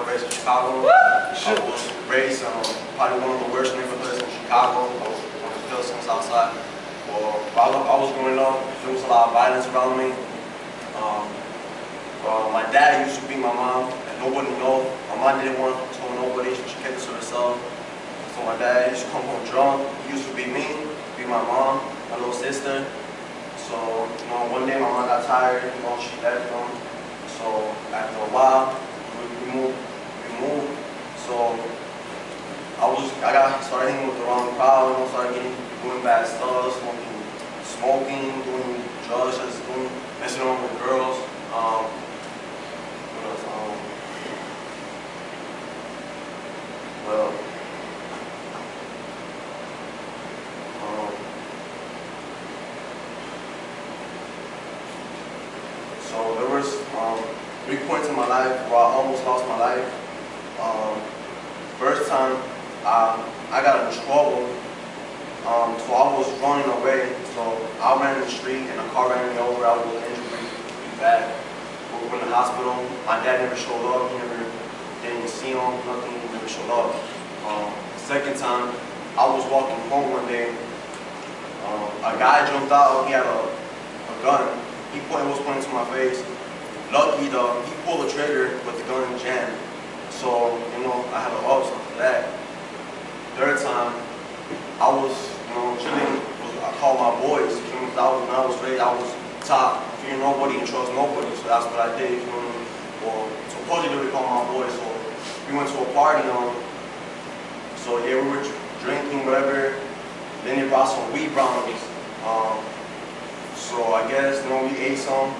raised in Chicago. I was raised probably one of the worst neighborhoods in Chicago. I was on the hill since outside. While I was growing up, there was a lot of violence around me. My dad used to beat my mom, and nobody knew. My mom didn't want to tell nobody. She kept it to herself. So my dad used to come home drunk. He used to beat me, beat my mom, my little sister. So, one day my mom got tired, she left him. So after a while, we moved. So I got started hanging with the wrong crowd, started doing bad stuff, smoking, doing drugs, just messing around with girls. What else? So there was 3 points in my life where I almost lost my life. First time I got in trouble, so I was running away. So I ran in the street and a car ran me over. I was injured pretty bad. We were in the hospital. My dad never showed up. He didn't see him. Nothing. He never showed up. Second time, I was walking home one day. A guy jumped out. He had a gun. He was pointing to my face. Lucky though, he pulled the trigger, but the gun jammed. So, I had a loss after that. Third time, I was, chilling. I called my boys. When I was raised, I was top. Fear nobody and trust nobody. So that's what I did. Well, supposedly we called my boys. So we went to a party. So yeah, we were drinking, whatever. Then they brought some weed brownies. So I guess, we ate some.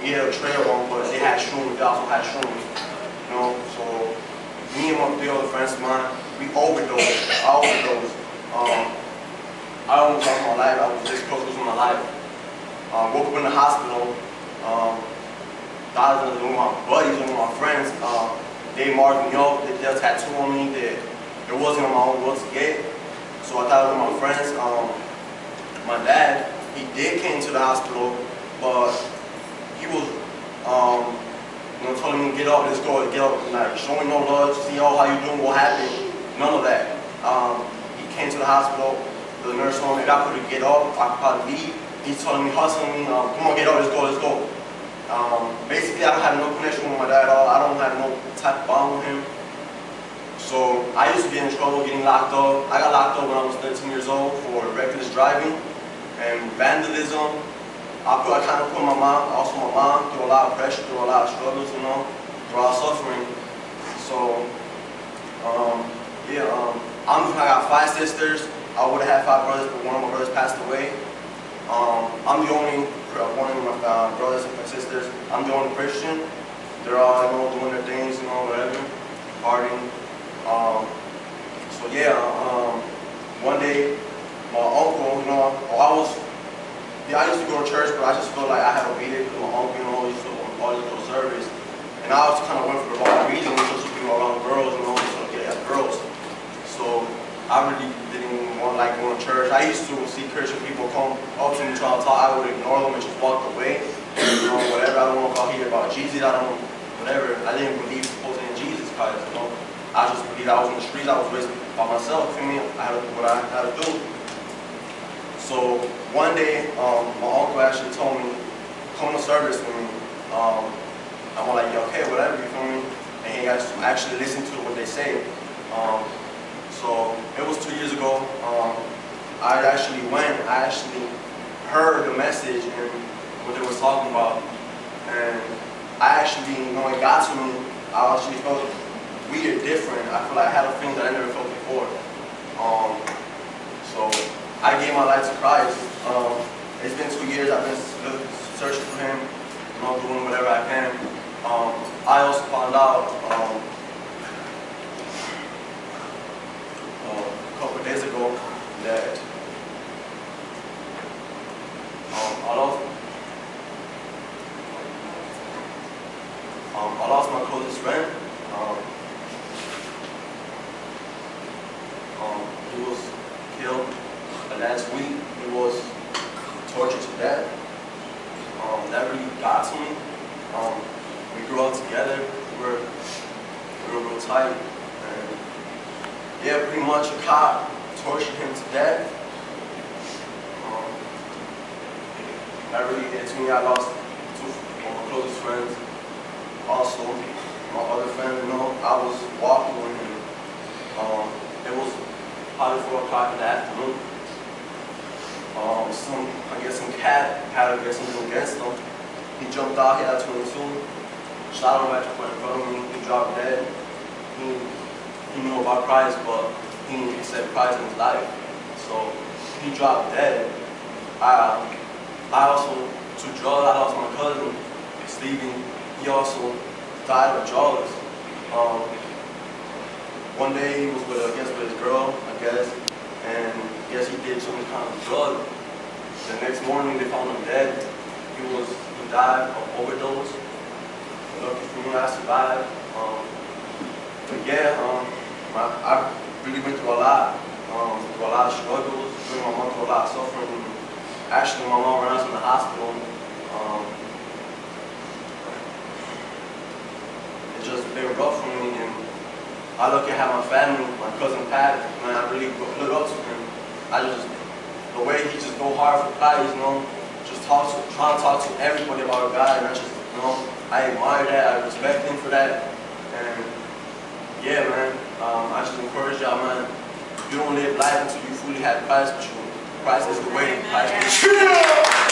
We had a trail on, but they had shrooms. They also had shrooms. So me and 3 other friends of mine, we overdosed. I overdosed. I almost lost my life. I was this close to losing my life. Woke up in the hospital. Doctors, one of my buddies, one of my friends, they marked me up. They did a tattoo on me that it wasn't on my own will to get. So I thought it was my friends. My dad, he did came to the hospital, but he was, telling me, get up, let's go, get up, like, showing no love, see, how you doing, what happened, none of that. He came to the hospital, the nurse told me, if I could get up, I could probably leave. He's telling me, hustling me, come on, get up, let's go. Basically, I don't have no connection with my dad at all. I don't have no type of bond with him. So I used to get in trouble, getting locked up. I got locked up when I was 13 years old for reckless driving and vandalism. I kind of put my mom through a lot of pressure, through a lot of struggles, through a lot of suffering. So, I got 5 sisters. I would have had 5 brothers, but one of my brothers passed away. I'm the only one of my brothers and my sisters. I'm the only Christian. They're all, doing their things, whatever, partying. One day, my uncle, I used to go to church, but I just felt like I had to beat it because my uncle, used to always go to service. And I was kind of went for the wrong reason, just to be around girls, so to get at girls. So I really didn't like going to church. I used to see Christian people come up to me trying to talk. I would ignore them and just walk away. Whatever. I don't want to hear about Jesus. Whatever. I didn't believe supposed in Jesus, because I just believed I was in the streets. I was raised by myself. I had to do what I had to do. So one day, my uncle actually told me, come to service with me. I'm like, yeah, okay, whatever, you feel me? And he actually listened to what they say. So it was 2 years ago. I actually heard the message and what they were talking about. And I actually, it got to me. I actually felt weird, different. I feel like I had a feeling that I never felt before. So I gave my life to Christ. It's been 2 years. I've been searching for Him, doing whatever I can. I also found out a couple of days ago that I lost my closest friend. He was killed last week. He was tortured to death. That really got to me. We grew up together. We were tight. And yeah, pretty much a cop tortured him to death. That really hit me. I lost two of my closest friends. Also, my other friend, you know, I was walking with him. It was probably 4 o'clock in the afternoon. I guess some cat had something against him. He jumped out, he had 22, shot him right in front of me, he dropped dead. He knew about Christ, but he didn't accept Christ in his life. So he dropped dead. I also took drugs. I lost my cousin, Stephen. He also died of drugs. One day he was with his girl, I guess, and I guess he did some kind of drug. The next morning they found him dead. He died of overdose. Lucky for me, I survived. But yeah, I really went through a lot of struggles. Bring my mom through a lot of suffering. Actually, my mom ran us in the hospital. It's just been rough for me, and I look at how my family, my cousin Pat, man, I really look up to him. The way he just go hard for Christ, you know, just trying to talk to everybody about God, and I admire that, I respect him for that, and yeah, man, I just encourage y'all, man, you don't live life until you fully have Christ with you. Christ is the way, Christ is the truth.